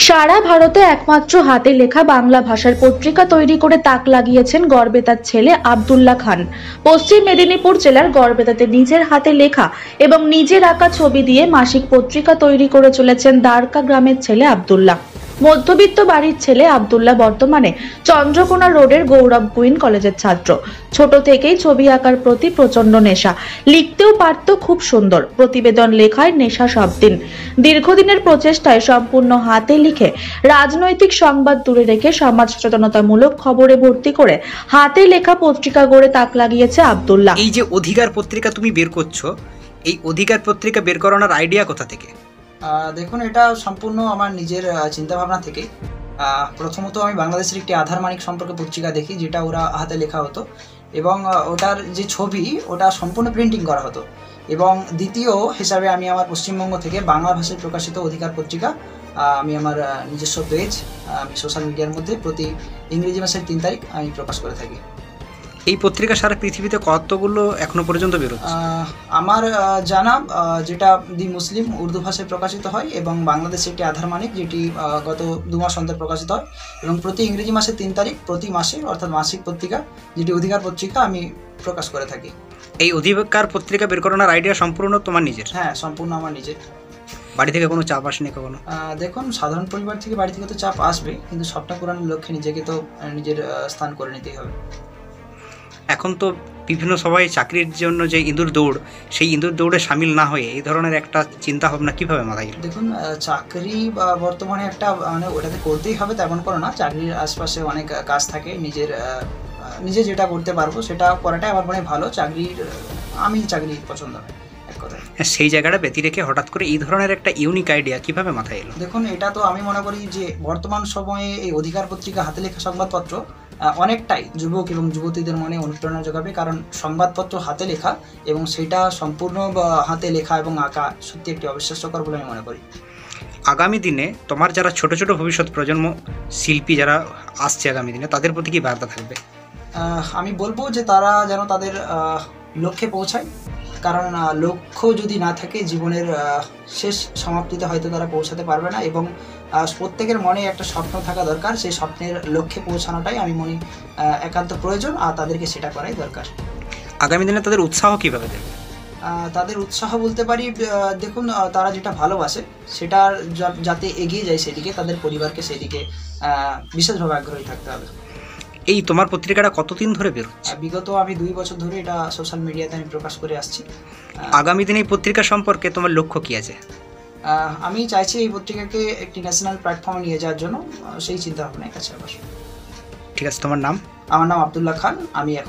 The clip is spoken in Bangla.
সারা ভারতে একমাত্র হাতে লেখা বাংলা ভাষার পত্রিকা তৈরি করে তাক লাগিয়েছেন গড়বেতার ছেলে আব্দুল্লাহ খান। পশ্চিম মেদিনীপুর জেলার গড়বেতাতে নিজের হাতে লেখা এবং নিজের আঁকা ছবি দিয়ে মাসিক পত্রিকা তৈরি করে চলেছেন দ্বারকা গ্রামের ছেলে আব্দুল্লাহ। মধ্যবিত্ত বাড়ির ছেলে আব্দুল্লাহ বর্তমানে চন্দ্রকোনা রোডের গৌরব কুইন কলেজের ছাত্র। ছোট থেকেই ছবি আঁকার প্রতি প্রচন্ড নেশা, লিখতেও পারত খুব সুন্দর। প্রতিবেদন লেখায় নেশা সব দিন। দীর্ঘদিনের প্রচেষ্টায় সম্পূর্ণ হাতে লিখে রাজনৈতিক সংবাদ দূরে রেখে সমাজ সচেতনতামূলক খবরে ভর্তি করে হাতে লেখা পত্রিকা গড়ে তাক লাগিয়েছে আব্দুল্লাহ। এই যে অধিকার পত্রিকা তুমি বের করছো, এই অধিকার পত্রিকা বের করানোর আইডিয়া কোথা থেকে? দেখুন, এটা সম্পূর্ণ আমার নিজের চিন্তাভাবনা থেকে। প্রথমত আমি বাংলাদেশের একটি আধার মানিক সম্পর্কে পত্রিকা দেখি, যেটা ওরা হাতে লেখা হতো এবং ওটার যে ছবি ওটা সম্পূর্ণ প্রিন্টিং করা হতো। এবং দ্বিতীয় হিসাবে আমি আমার পশ্চিমবঙ্গ থেকে বাংলা ভাষায় প্রকাশিত অধিকার পত্রিকা আমি আমার নিজস্ব পেজ আমি সোশ্যাল মিডিয়ার মধ্যে প্রতি ইংরেজি মাসের 3 তারিখ আমি প্রকাশ করে থাকি। এই পত্রিকা সারা পৃথিবীতে কতগুলো এখনো পর্যন্ত বেরোচ্ছে? আমার জানা যেটা দি মুসলিম উর্দু ভাষায় প্রকাশিত হয় এবং বাংলাদেশে একটি আধার মানিক, যেটি গত 2 মাস অন্তর প্রকাশিত হয় এবং প্রতি ইংরেজি মাসের 3 তারিখ প্রতি মাসে অর্থাৎ মাসিক পত্রিকা যেটি অধিকার পত্রিকা আমি প্রকাশ করে থাকি। এই অধিকার পত্রিকা বের করানোর আইডিয়া সম্পূর্ণ তোমার নিজের? হ্যাঁ, সম্পূর্ণ আমার নিজের। বাড়ি থেকে কোনো চাপ আসেনি কখনো? দেখুন, সাধারণ পরিবার থেকে বাড়ি থেকে তো চাপ আসবে, কিন্তু সবটা পূরণের লক্ষ্যে নিজেকে তো নিজের স্থান করে নিতেই হবে। এখন তো বিভিন্ন সবাই চাকরির জন্য যে ইঁদুর দৌড়, সেই ইঁদুর দৌড়ে সামিল না হয়ে এই ধরনের একটা চিন্তা ভাবনা কীভাবে মাথায় এলো? দেখুন, চাকরি বর্তমানে একটা মানে ওটাতে করতেই হবে তেমন করে না। চাকরির আশপাশে অনেক কাজ থাকে, নিজে যেটা করতে পারবো সেটা করাটাই আমার মনে ভালো। আমি চাকরি পছন্দ হয় এক কথায়। সেই জায়গাটা ব্যতি রেখে হঠাৎ করে এই ধরনের একটা ইউনিক আইডিয়া কীভাবে মাথায় এলো? দেখুন, এটা তো আমি মনে করি যে বর্তমান সময়ে এই অধিকার পত্রিকা হাতে লেখা সংবাদপত্র অনেকটাই যুবক এবং যুবতীদের মনে অনুপ্রেরণা যোগাবে। কারণ সংবাদপত্র হাতে লেখা এবং সেটা সম্পূর্ণ হাতে লেখা এবং আঁকা সত্যি একটি অবিশ্বাস্যকর বলে আমি মনে করি। আগামী দিনে তোমার যারা ছোট ছোট ভবিষ্যৎ প্রজন্ম শিল্পী যারা আসছে আগামী দিনে, তাদের প্রতি কি বার্তা থাকবে? আমি বলবো যে তারা যেন তাদের লক্ষ্যে পৌঁছায়। কারণ লক্ষ্য যদি না থাকে জীবনের শেষ সমাপ্তিতে হয়তো তারা পৌঁছাতে পারবে না। এবং প্রত্যেকের মনে একটা স্বপ্ন থাকা দরকার, সেই স্বপ্নের লক্ষ্যে পৌঁছানোটাই আমি মনে একান্ত প্রয়োজন, আর তাদেরকে সেটা করাই দরকার। আগামী দিনে তাদের উৎসাহ কীভাবে দেবে? তাদের উৎসাহ বলতে পারি, দেখুন, তারা যেটা ভালোবাসে সেটার যাতে এগিয়ে যায় সেদিকে, তাদের পরিবারকে সেদিকে বিশেষভাবে আগ্রহী থাকতে হবে। এই তোমার পত্রিকাটা কতদিন ধরে বেরোচ্ছে? বিগত আমি 2 বছর ধরে এটা সোশ্যাল মিডিয়াতে আমি প্রকাশ করে আসছি। আগামী দিনে এই পত্রিকা সম্পর্কে তোমার লক্ষ্য কী আছে? আমি চাইছি এই পত্রিকাকে একটি ন্যাশনাল প্ল্যাটফর্মে নিয়ে যাওয়ার জন্য, সেই চিন্তা ভাবনায় কাছে আবার। ঠিক আছে, তোমার নাম? আমার নাম আব্দুল্লাহ খান। আমি এখন